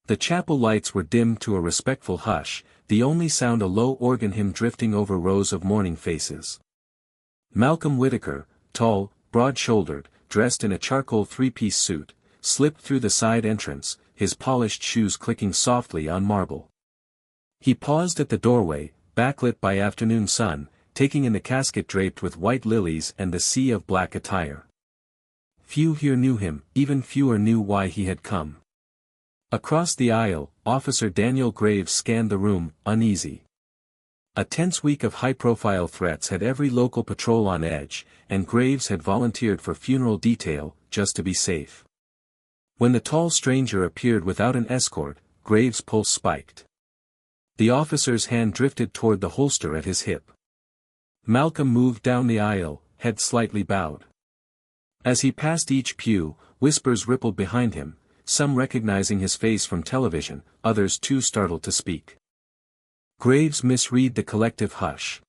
The chapel lights were dimmed to a respectful hush, the only sound a low organ hymn drifting over rows of mourning faces. Malcolm Whitaker, tall, broad-shouldered, dressed in a charcoal three-piece suit, slipped through the side entrance, his polished shoes clicking softly on marble. He paused at the doorway, backlit by afternoon sun, taking in the casket draped with white lilies and the sea of black attire. Few here knew him, even fewer knew why he had come. Across the aisle, Officer Daniel Graves scanned the room, uneasy. A tense week of high-profile threats had every local patrol on edge, and Graves had volunteered for funeral detail, just to be safe. When the tall stranger appeared without an escort, Graves' pulse spiked. The officer's hand drifted toward the holster at his hip. Malcolm moved down the aisle, head slightly bowed. As he passed each pew, whispers rippled behind him, some recognizing his face from television, others too startled to speak. Graves misread the collective hush.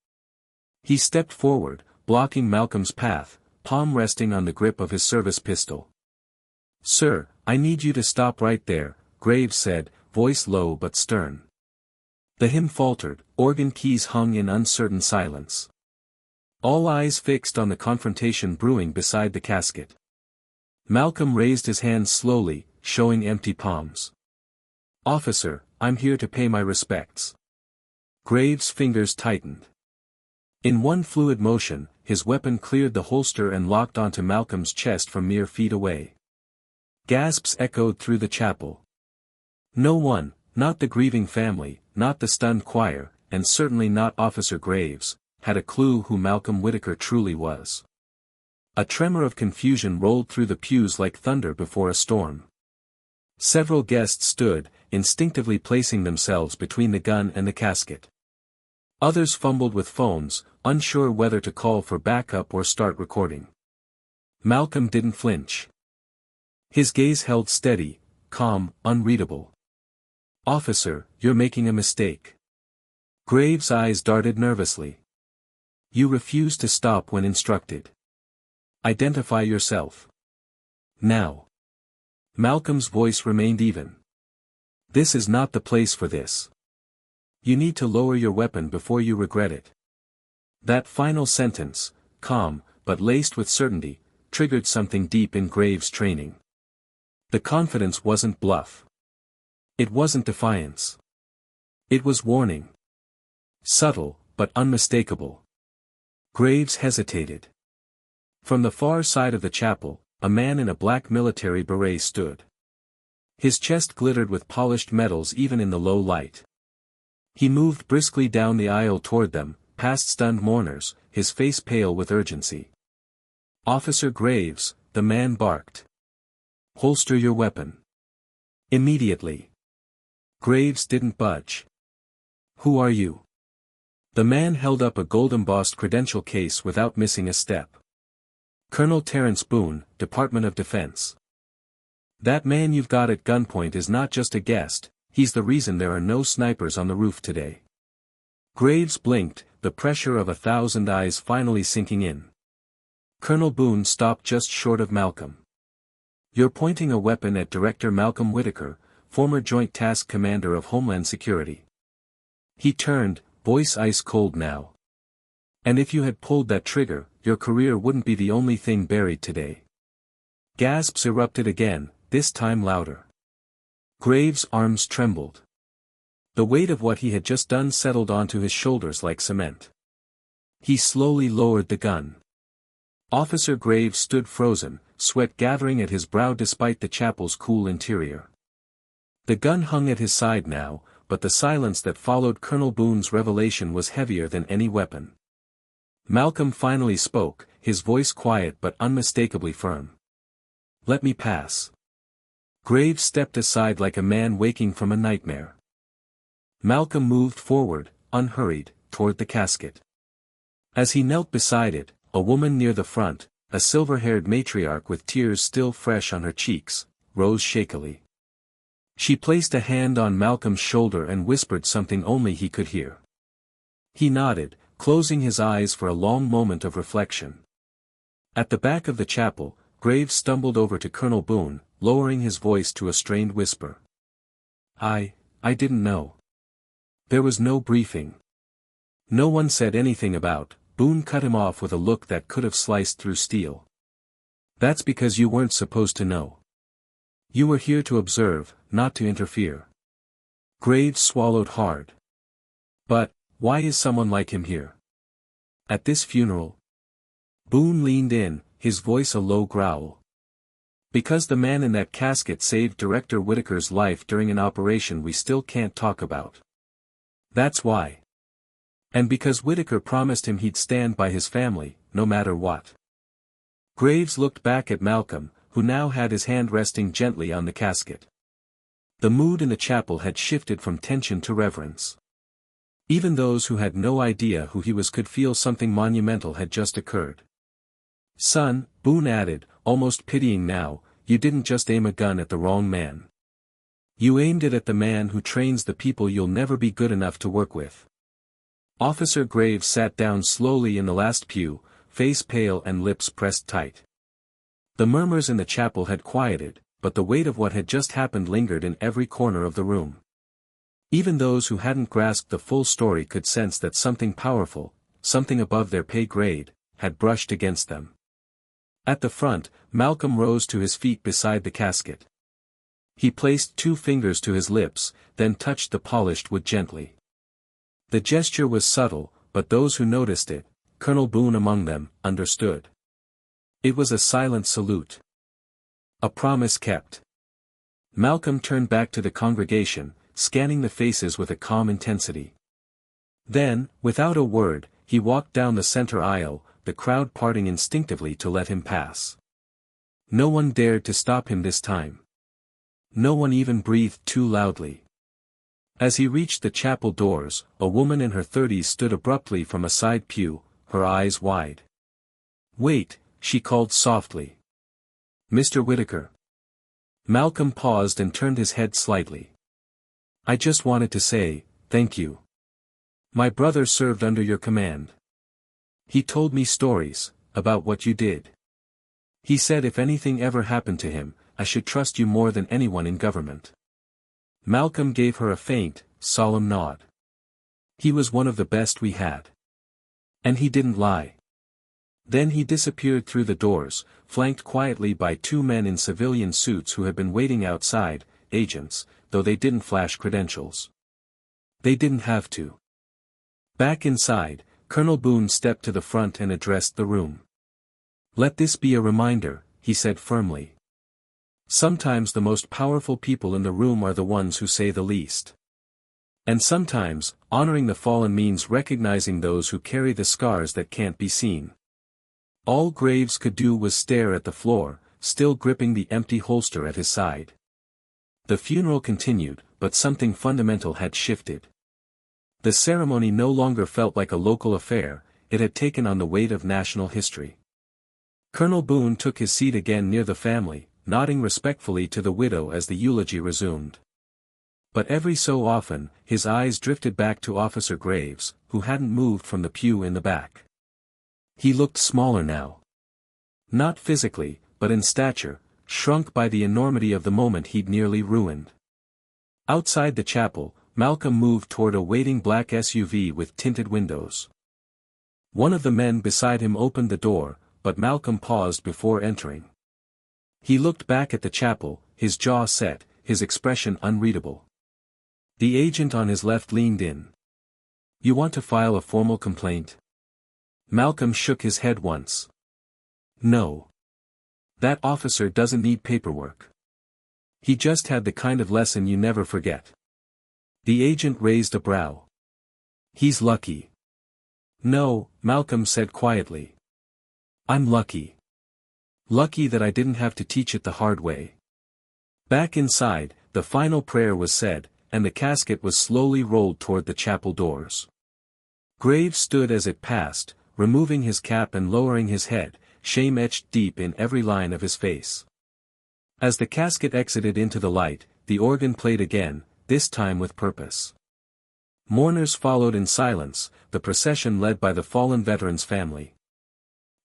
He stepped forward, blocking Malcolm's path, palm resting on the grip of his service pistol. "Sir, I need you to stop right there," Graves said, voice low but stern. The hymn faltered, organ keys hung in uncertain silence. All eyes fixed on the confrontation brewing beside the casket. Malcolm raised his hands slowly, showing empty palms. "Officer, I'm here to pay my respects." Graves' fingers tightened. In one fluid motion, his weapon cleared the holster and locked onto Malcolm's chest from mere feet away. Gasps echoed through the chapel. No one, not the grieving family, not the stunned choir, and certainly not Officer Graves, had a clue who Malcolm Whitaker truly was. A tremor of confusion rolled through the pews like thunder before a storm. Several guests stood, instinctively placing themselves between the gun and the casket. Others fumbled with phones, unsure whether to call for backup or start recording. Malcolm didn't flinch. His gaze held steady, calm, unreadable. "Officer, you're making a mistake." Graves' eyes darted nervously. "You refuse to stop when instructed. Identify yourself. Now." Malcolm's voice remained even. "This is not the place for this. You need to lower your weapon before you regret it." That final sentence, calm, but laced with certainty, triggered something deep in Graves' training. The confidence wasn't bluff. It wasn't defiance. It was warning. Subtle, but unmistakable. Graves hesitated. From the far side of the chapel, a man in a black military beret stood. His chest glittered with polished metals even in the low light. He moved briskly down the aisle toward them, past stunned mourners, his face pale with urgency. "Officer Graves," the man barked. "Holster your weapon. Immediately." Graves didn't budge. "Who are you?" The man held up a gold-embossed credential case without missing a step. "Colonel Terrence Boone, Department of Defense." "That man you've got at gunpoint is not just a guest, he's the reason there are no snipers on the roof today." Graves blinked, the pressure of 1,000 eyes finally sinking in. Colonel Boone stopped just short of Malcolm. "You're pointing a weapon at Director Malcolm Whitaker, former Joint Task Commander of Homeland Security." He turned, voice ice cold now. "And if you had pulled that trigger, your career wouldn't be the only thing buried today." Gasps erupted again, this time louder. Graves' arms trembled. The weight of what he had just done settled onto his shoulders like cement. He slowly lowered the gun. Officer Graves stood frozen, sweat gathering at his brow despite the chapel's cool interior. The gun hung at his side now, but the silence that followed Colonel Boone's revelation was heavier than any weapon. Malcolm finally spoke, his voice quiet but unmistakably firm. "Let me pass." Graves stepped aside like a man waking from a nightmare. Malcolm moved forward, unhurried, toward the casket. As he knelt beside it, a woman near the front, a silver-haired matriarch with tears still fresh on her cheeks, rose shakily. She placed a hand on Malcolm's shoulder and whispered something only he could hear. He nodded, closing his eyes for a long moment of reflection. At the back of the chapel, Graves stumbled over to Colonel Boone, lowering his voice to a strained whisper. I didn't know. There was no briefing. No one said anything about. Boone cut him off with a look that could have sliced through steel. That's because you weren't supposed to know. You were here to observe, not to interfere. Graves swallowed hard. But, why is someone like him here? At this funeral? Boone leaned in, his voice a low growl. Because the man in that casket saved Director Whitaker's life during an operation we still can't talk about. That's why. And because Whitaker promised him he'd stand by his family, no matter what. Graves looked back at Malcolm, who now had his hand resting gently on the casket. The mood in the chapel had shifted from tension to reverence. Even those who had no idea who he was could feel something monumental had just occurred. Son, Boone added, almost pitying now, you didn't just aim a gun at the wrong man. You aimed it at the man who trains the people you'll never be good enough to work with. Officer Graves sat down slowly in the last pew, face pale and lips pressed tight. The murmurs in the chapel had quieted, but the weight of what had just happened lingered in every corner of the room. Even those who hadn't grasped the full story could sense that something powerful, something above their pay grade, had brushed against them. At the front, Malcolm rose to his feet beside the casket. He placed 2 fingers to his lips, then touched the polished wood gently. The gesture was subtle, but those who noticed it, Colonel Boone among them, understood. It was a silent salute. A promise kept. Malcolm turned back to the congregation, scanning the faces with a calm intensity. Then, without a word, he walked down the center aisle, the crowd parting instinctively to let him pass. No one dared to stop him this time. No one even breathed too loudly. As he reached the chapel doors, a woman in her 30s stood abruptly from a side pew, her eyes wide. Wait, she called softly. Mr. Whitaker. Malcolm paused and turned his head slightly. I just wanted to say, thank you. My brother served under your command. He told me stories, about what you did. He said if anything ever happened to him, I should trust you more than anyone in government. Malcolm gave her a faint, solemn nod. He was one of the best we had. And he didn't lie. Then he disappeared through the doors, flanked quietly by 2 men in civilian suits who had been waiting outside, agents, though they didn't flash credentials. They didn't have to. Back inside, Colonel Boone stepped to the front and addressed the room. Let this be a reminder, he said firmly. Sometimes the most powerful people in the room are the ones who say the least. And sometimes, honoring the fallen means recognizing those who carry the scars that can't be seen. All Graves could do was stare at the floor, still gripping the empty holster at his side. The funeral continued, but something fundamental had shifted. The ceremony no longer felt like a local affair, it had taken on the weight of national history. Colonel Boone took his seat again near the family, nodding respectfully to the widow as the eulogy resumed. But every so often, his eyes drifted back to Officer Graves, who hadn't moved from the pew in the back. He looked smaller now. Not physically, but in stature, shrunk by the enormity of the moment he'd nearly ruined. Outside the chapel, Malcolm moved toward a waiting black SUV with tinted windows. One of the men beside him opened the door, but Malcolm paused before entering. He looked back at the chapel, his jaw set, his expression unreadable. The agent on his left leaned in. You want to file a formal complaint? Malcolm shook his head once. No. That officer doesn't need paperwork. He just had the kind of lesson you never forget. The agent raised a brow. He's lucky. No, Malcolm said quietly. I'm lucky. Lucky that I didn't have to teach it the hard way. Back inside, the final prayer was said, and the casket was slowly rolled toward the chapel doors. Graves stood as it passed, removing his cap and lowering his head, shame etched deep in every line of his face. As the casket exited into the light, the organ played again, this time with purpose. Mourners followed in silence, the procession led by the fallen veteran's family.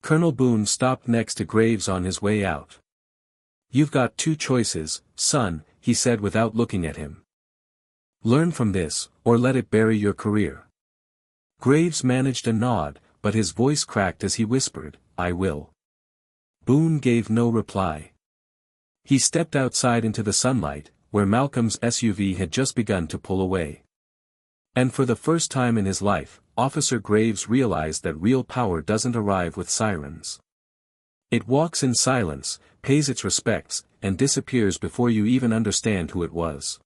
Colonel Boone stopped next to Graves on his way out. You've got 2 choices, son, he said without looking at him. Learn from this, or let it bury your career. Graves managed a nod, but his voice cracked as he whispered, "I will." Boone gave no reply. He stepped outside into the sunlight, where Malcolm's SUV had just begun to pull away. And for the first time in his life, Officer Graves realized that real power doesn't arrive with sirens. It walks in silence, pays its respects, and disappears before you even understand who it was.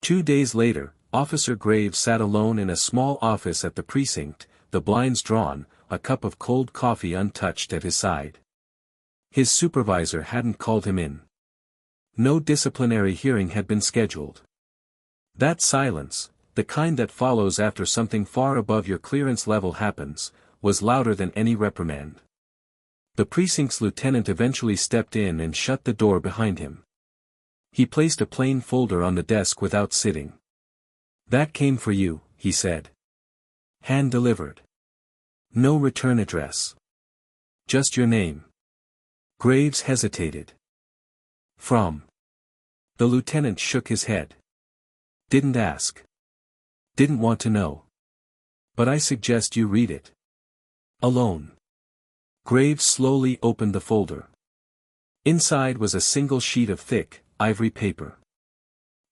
2 days later, Officer Graves sat alone in a small office at the precinct, the blinds drawn, a cup of cold coffee untouched at his side. His supervisor hadn't called him in. No disciplinary hearing had been scheduled. That silence, the kind that follows after something far above your clearance level happens, was louder than any reprimand. The precinct's lieutenant eventually stepped in and shut the door behind him. He placed a plain folder on the desk without sitting. "That came for you," he said. "Hand delivered. No return address. Just your name." Graves hesitated. "From?" The lieutenant shook his head. "Didn't ask. Didn't want to know. But I suggest you read it. Alone." Graves slowly opened the folder. Inside was a single sheet of thick, ivory paper.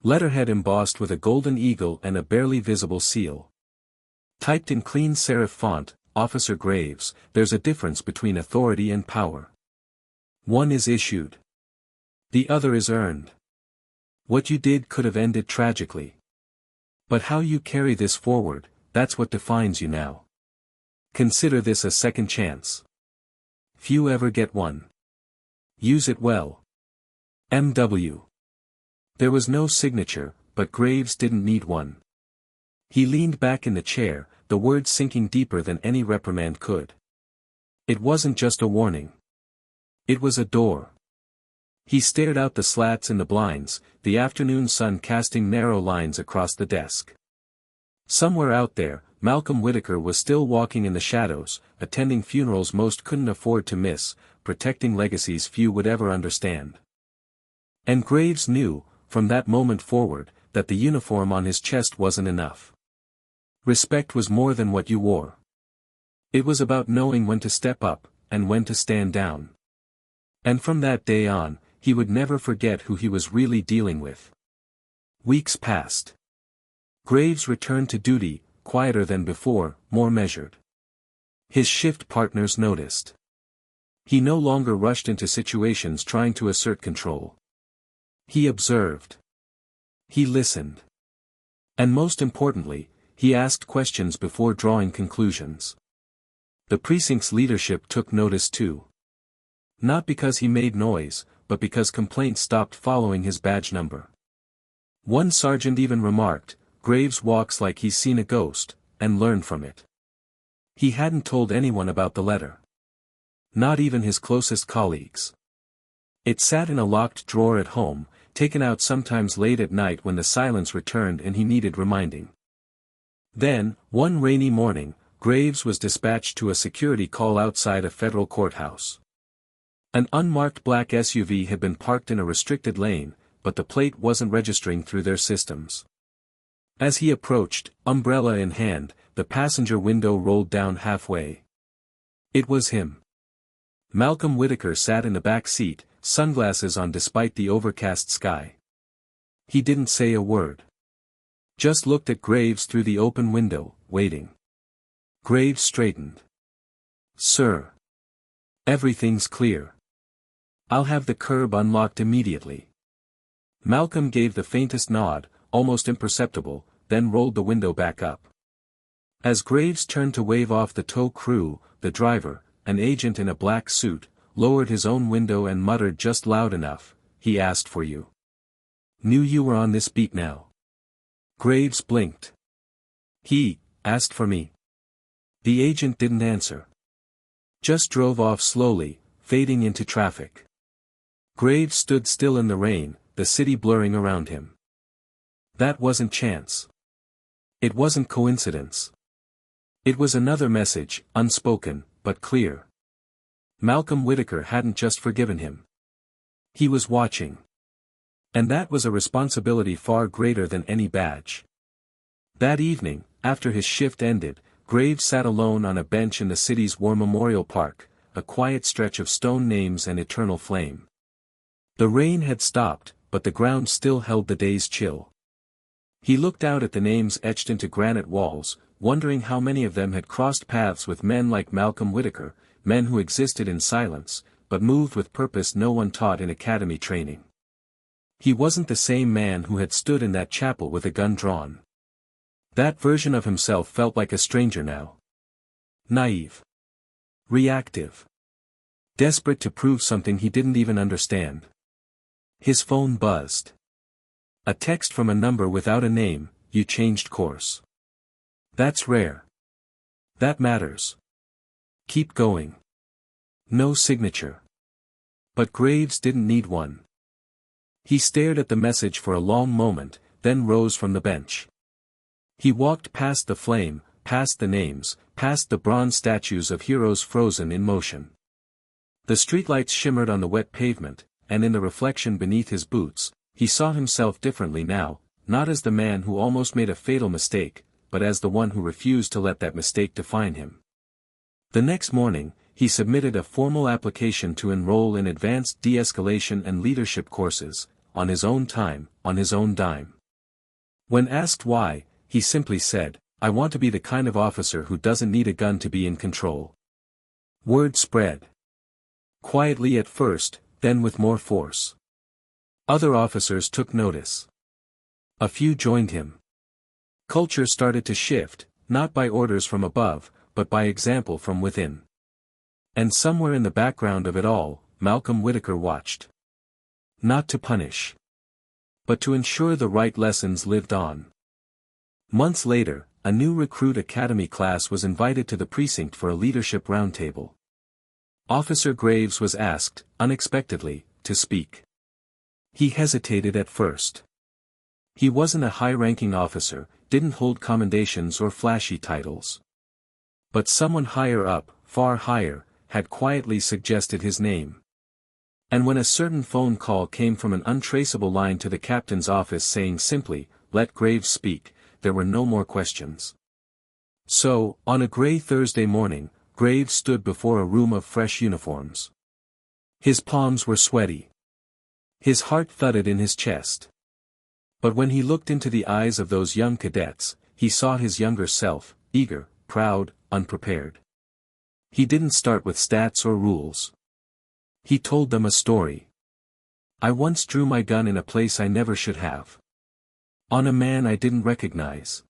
Letterhead embossed with a golden eagle and a barely visible seal. Typed in clean serif font, "Officer Graves, there's a difference between authority and power. One is issued. The other is earned. What you did could have ended tragically. But how you carry this forward, that's what defines you now. Consider this a second chance. Few ever get one. Use it well. M.W." There was no signature, but Graves didn't need one. He leaned back in the chair, the words sinking deeper than any reprimand could. It wasn't just a warning. It was a door. He stared out the slats in the blinds, the afternoon sun casting narrow lines across the desk. Somewhere out there, Malcolm Whitaker was still walking in the shadows, attending funerals most couldn't afford to miss, protecting legacies few would ever understand. And Graves knew, from that moment forward, that the uniform on his chest wasn't enough. Respect was more than what you wore. It was about knowing when to step up, and when to stand down. And from that day on, he would never forget who he was really dealing with. Weeks passed. Graves returned to duty, quieter than before, more measured. His shift partners noticed. He no longer rushed into situations trying to assert control. He observed. He listened. And most importantly, he asked questions before drawing conclusions. The precinct's leadership took notice too. Not because he made noise, but because complaints stopped following his badge number. One sergeant even remarked, "Graves walks like he's seen a ghost," and learned from it. He hadn't told anyone about the letter. Not even his closest colleagues. It sat in a locked drawer at home, taken out sometimes late at night when the silence returned and he needed reminding. Then, one rainy morning, Graves was dispatched to a security call outside a federal courthouse. An unmarked black SUV had been parked in a restricted lane, but the plate wasn't registering through their systems. As he approached, umbrella in hand, the passenger window rolled down halfway. It was him. Malcolm Whitaker sat in the back seat, sunglasses on despite the overcast sky. He didn't say a word. Just looked at Graves through the open window, waiting. Graves straightened. "Sir. Everything's clear. I'll have the curb unlocked immediately." Malcolm gave the faintest nod, almost imperceptible, then rolled the window back up. As Graves turned to wave off the tow crew, the driver, an agent in a black suit, lowered his own window and muttered just loud enough, "He asked for you. Knew you were on this beat now." Graves blinked. "He asked for me." The agent didn't answer. Just drove off slowly, fading into traffic. Graves stood still in the rain, the city blurring around him. That wasn't chance. It wasn't coincidence. It was another message, unspoken, but clear. Malcolm Whitaker hadn't just forgiven him. He was watching. And that was a responsibility far greater than any badge. That evening, after his shift ended, Graves sat alone on a bench in the city's War Memorial Park, a quiet stretch of stone names and eternal flame. The rain had stopped, but the ground still held the day's chill. He looked out at the names etched into granite walls, wondering how many of them had crossed paths with men like Malcolm Whitaker, men who existed in silence, but moved with purpose no one taught in academy training. He wasn't the same man who had stood in that chapel with a gun drawn. That version of himself felt like a stranger now. Naive. Reactive. Desperate to prove something he didn't even understand. His phone buzzed. A text from a number without a name. You changed course. That's rare. That matters. Keep going. No signature. But Graves didn't need one. He stared at the message for a long moment, then rose from the bench. He walked past the flame, past the names, past the bronze statues of heroes frozen in motion. The streetlights shimmered on the wet pavement, and in the reflection beneath his boots, he saw himself differently now, not as the man who almost made a fatal mistake, but as the one who refused to let that mistake define him. The next morning, he submitted a formal application to enroll in advanced de-escalation and leadership courses, on his own time, on his own dime. When asked why, he simply said, "I want to be the kind of officer who doesn't need a gun to be in control." Word spread. Quietly at first, then with more force. Other officers took notice. A few joined him. Culture started to shift, not by orders from above, but by example from within. And somewhere in the background of it all, Malcolm Whitaker watched. Not to punish, but to ensure the right lessons lived on. Months later, a new recruit academy class was invited to the precinct for a leadership roundtable. Officer Graves was asked, unexpectedly, to speak. He hesitated at first. He wasn't a high-ranking officer, didn't hold commendations or flashy titles. But someone higher up, far higher, had quietly suggested his name. And when a certain phone call came from an untraceable line to the captain's office saying simply, "Let Graves speak," there were no more questions. So, on a gray Thursday morning, Graves stood before a room of fresh uniforms. His palms were sweaty. His heart thudded in his chest. But when he looked into the eyes of those young cadets, he saw his younger self, eager, proud, unprepared. He didn't start with stats or rules. He told them a story. "I once drew my gun in a place I never should have. On a man I didn't recognize.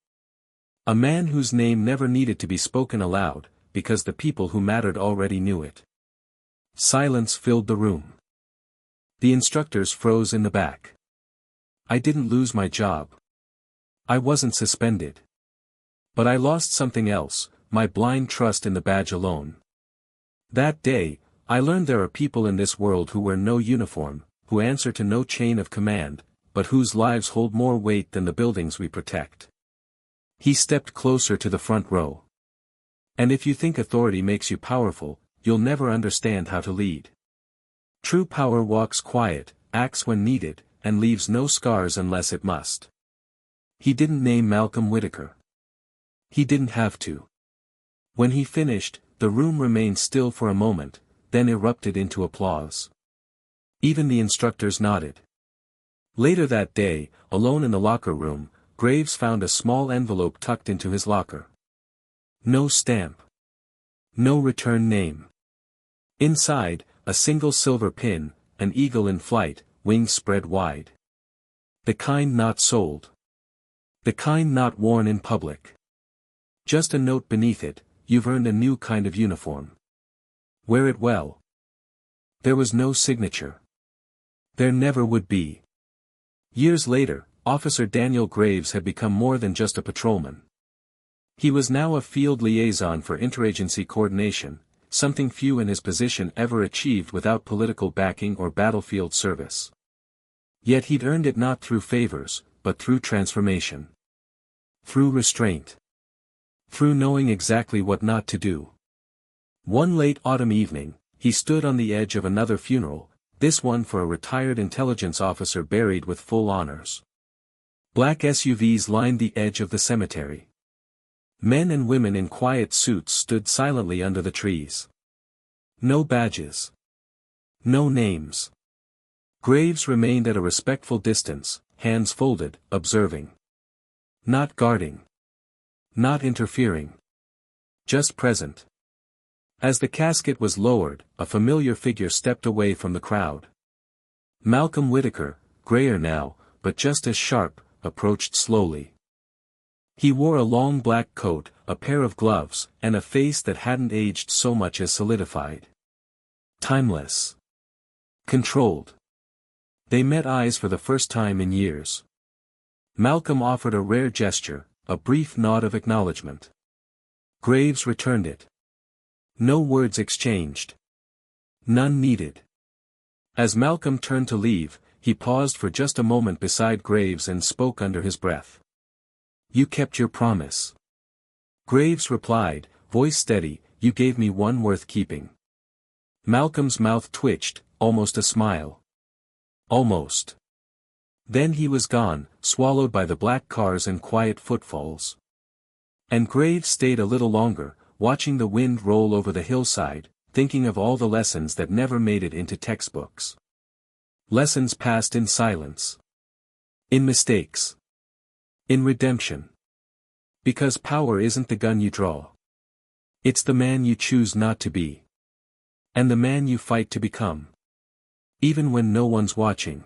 A man whose name never needed to be spoken aloud, because the people who mattered already knew it." Silence filled the room. The instructors froze in the back. "I didn't lose my job. I wasn't suspended. But I lost something else, my blind trust in the badge alone. That day, I learned there are people in this world who wear no uniform, who answer to no chain of command, but whose lives hold more weight than the buildings we protect." He stepped closer to the front row. "And if you think authority makes you powerful, you'll never understand how to lead. True power walks quiet, acts when needed, and leaves no scars unless it must." He didn't name Malcolm Whitaker. He didn't have to. When he finished, the room remained still for a moment, then erupted into applause. Even the instructors nodded. Later that day, alone in the locker room, Graves found a small envelope tucked into his locker. No stamp. No return name. Inside, a single silver pin, an eagle in flight, wings spread wide. The kind not sold. The kind not worn in public. Just a note beneath it, "You've earned a new kind of uniform. Wear it well." There was no signature. There never would be. Years later, Officer Daniel Graves had become more than just a patrolman. He was now a field liaison for interagency coordination, something few in his position ever achieved without political backing or battlefield service. Yet he'd earned it not through favors, but through transformation. Through restraint. Through knowing exactly what not to do. One late autumn evening, he stood on the edge of another funeral, this one for a retired intelligence officer buried with full honors. Black SUVs lined the edge of the cemetery. Men and women in quiet suits stood silently under the trees. No badges. No names. Graves remained at a respectful distance, hands folded, observing. Not guarding. Not interfering. Just present. As the casket was lowered, a familiar figure stepped away from the crowd. Malcolm Whitaker, grayer now, but just as sharp, approached slowly. He wore a long black coat, a pair of gloves, and a face that hadn't aged so much as solidified. Timeless. Controlled. They met eyes for the first time in years. Malcolm offered a rare gesture, a brief nod of acknowledgement. Graves returned it. No words exchanged. None needed. As Malcolm turned to leave, he paused for just a moment beside Graves and spoke under his breath. "You kept your promise." Graves replied, voice steady, "You gave me one worth keeping." Malcolm's mouth twitched, almost a smile. Almost. Then he was gone, swallowed by the black cars and quiet footfalls. And Graves stayed a little longer, watching the wind roll over the hillside, thinking of all the lessons that never made it into textbooks. Lessons passed in silence. In mistakes. In redemption. Because power isn't the gun you draw. It's the man you choose not to be. And the man you fight to become. Even when no one's watching.